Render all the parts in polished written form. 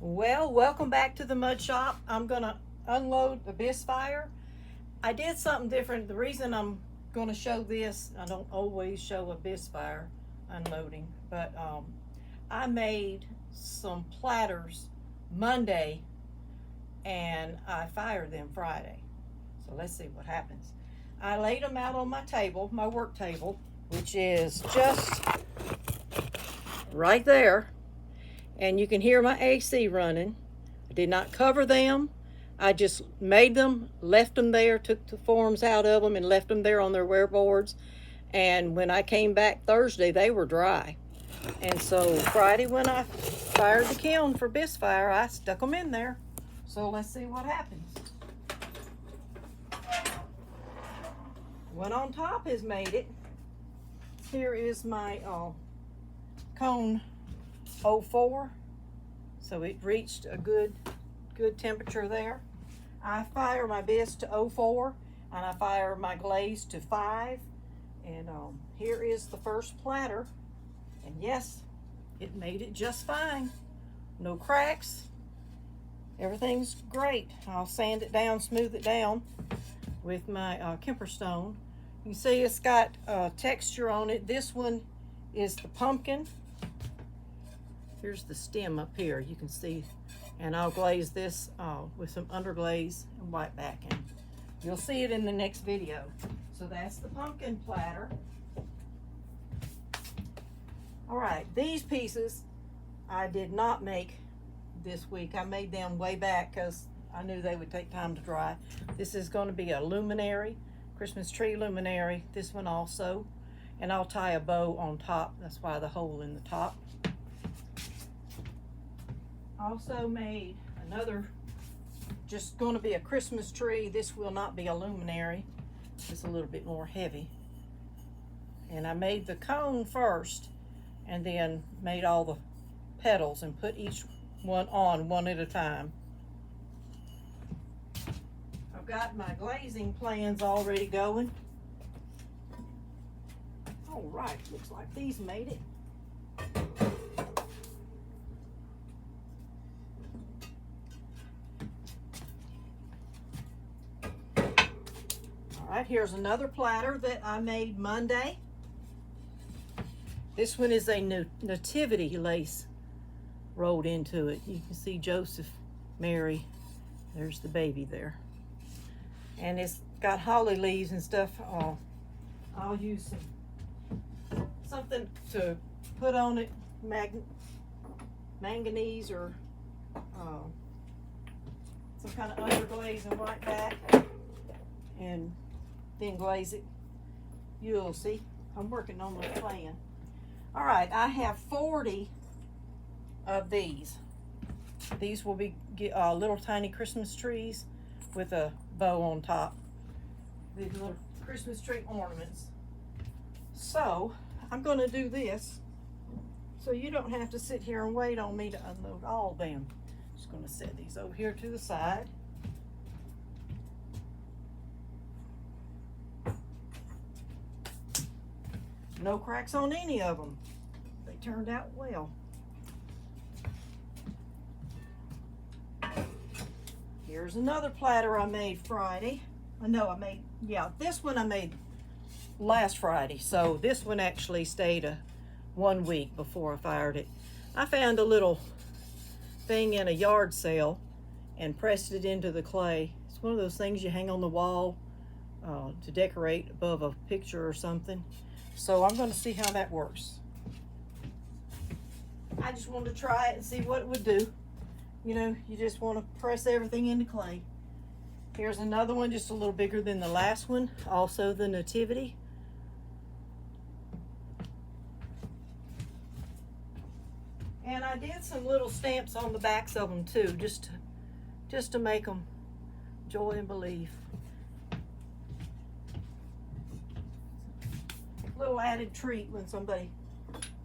Well, welcome back to the mud shop. I'm gonna unload the bisque fire. I did something different. The reason I'm gonna show this, I don't always show a bisque fire unloading, but I made some platters Monday and I fired them Friday. So let's see what happens. I laid them out on my table, my work table, which is just right there. And you can hear my AC running. I did not cover them. I just made them, left them there, took the forms out of them and left them there on their wear boards. And when I came back Thursday, they were dry. And so Friday when I fired the kiln for bisque fire, I stuck them in there. So let's see what happens. One on top has made it. Here is my cone 04, so it reached a good temperature there. I fire my bisque to 04 and I fire my glaze to 5, and here is the first platter, and yes, it made it just fine. No cracks, everything's great. I'll sand it down, smooth it down with my Kemper stone. You can see it's got texture on it. This one is the pumpkin. Here's the stem up here, you can see, and I'll glaze this with some underglaze and white backing. You'll see it in the next video. So that's the pumpkin platter. All right, these pieces I did not make this week. I made them way back because I knew they would take time to dry. This is going to be a luminary, Christmas tree luminary, this one also, and I'll tie a bow on top. That's why the hole in the top. Also made another, just going to be a Christmas tree. This will not be a luminary. It's a little bit more heavy. And I made the cone first and then made all the petals and put each one on one at a time. I've got my glazing plans already going. All right, looks like these made it. All right, here's another platter that I made Monday. This one is a nativity lace rolled into it. You can see Joseph, Mary, there's the baby there. And it's got holly leaves and stuff. I'll use something to put on it, manganese or some kind of underglaze and white back, and then glaze it. You'll see. I'm working on my plan. All right, I have 40 of these. These will be little tiny Christmas trees with a bow on top. These little Christmas tree ornaments. So I'm going to do this so you don't have to sit here and wait on me to unload all of them. Just going to set these over here to the side. No cracks on any of them. They turned out well. Here's another platter I made Friday. This one I made last Friday. So this one actually stayed 1 week before I fired it. I found a little thing in a yard sale and pressed it into the clay. It's one of those things you hang on the wall to decorate above a picture or something. So I'm going to see how that works. I just wanted to try it and see what it would do. You know, you just want to press everything into clay. Here's another one just a little bigger than the last one. Also the nativity. And I did some little stamps on the backs of them too, just to make them joy and believe. Little added treat when somebody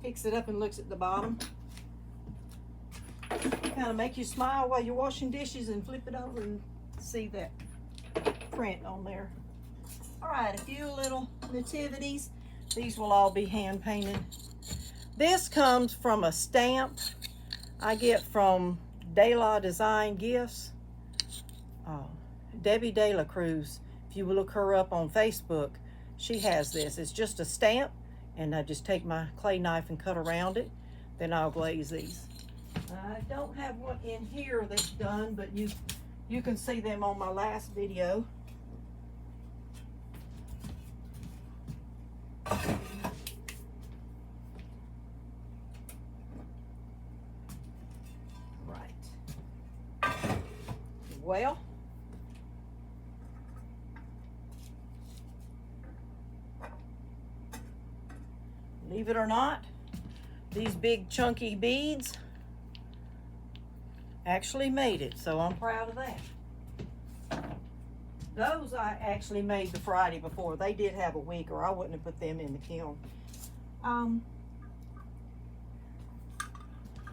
picks it up and looks at the bottom. Kind of make you smile while you're washing dishes and flip it over and see that print on there. All right, a few little nativities. These will all be hand painted. This comes from a stamp I get from De La Design Gifts. Debbie De La Cruz. If you will look her up on Facebook, she has this. It's just a stamp, and I just take my clay knife and cut around it. Then I'll glaze these. I don't have one in here that's done, but you can see them on my last video. Right. Well, believe it or not, these big chunky beads actually made it, so I'm proud of that. Those I actually made the Friday before. They did have a week, or I wouldn't have put them in the kiln.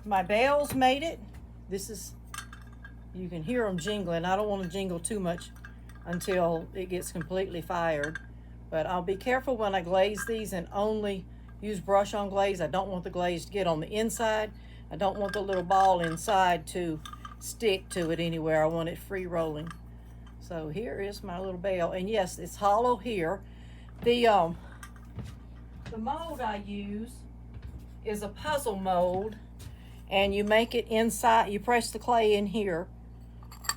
My bells made it. This is, you can hear them jingling. I don't want to jingle too much until it gets completely fired, but I'll be careful when I glaze these and only use brush on glaze. I don't want the glaze to get on the inside. I don't want the little ball inside to stick to it anywhere. I want it free rolling. So here is my little bell, and yes, it's hollow here. The mold I use is a puzzle mold, and you make it inside. You press the clay in here,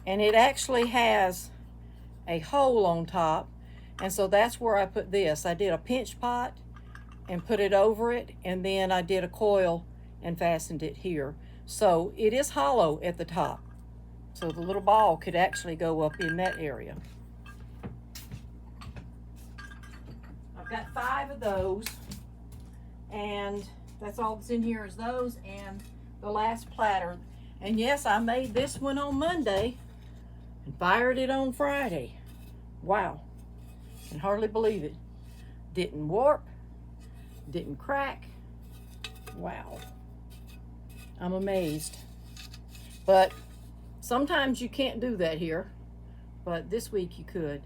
and it actually has a hole on top, and so that's where I put this. I did a pinch pot and put it over it, and then I did a coil and fastened it here. So it is hollow at the top, so the little ball could actually go up in that area. I've got 5 of those, and that's all that's in here is those and the last platter. And yes, I made this one on Monday and fired it on Friday. Wow, can hardly believe it. Didn't warp, didn't crack. Wow, I'm amazed. But sometimes you can't do that here, but this week you could.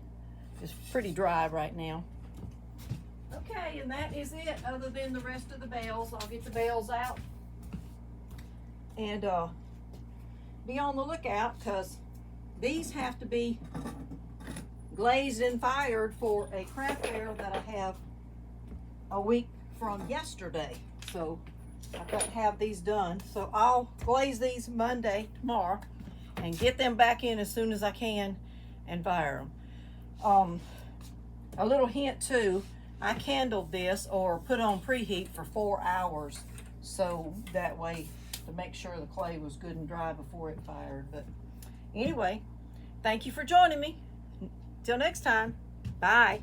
It's pretty dry right now. Okay, and that is it, other than the rest of the bells. I'll get the bells out and be on the lookout, because these have to be glazed and fired for a craft fair that I have a week from yesterday. So I've got to have these done. So I'll glaze these Monday, tomorrow, and get them back in as soon as I can and fire them. A little hint too, I candled this or put on preheat for 4 hours, so that way to make sure the clay was good and dry before it fired. But anyway, thank you for joining me. Till next time, bye.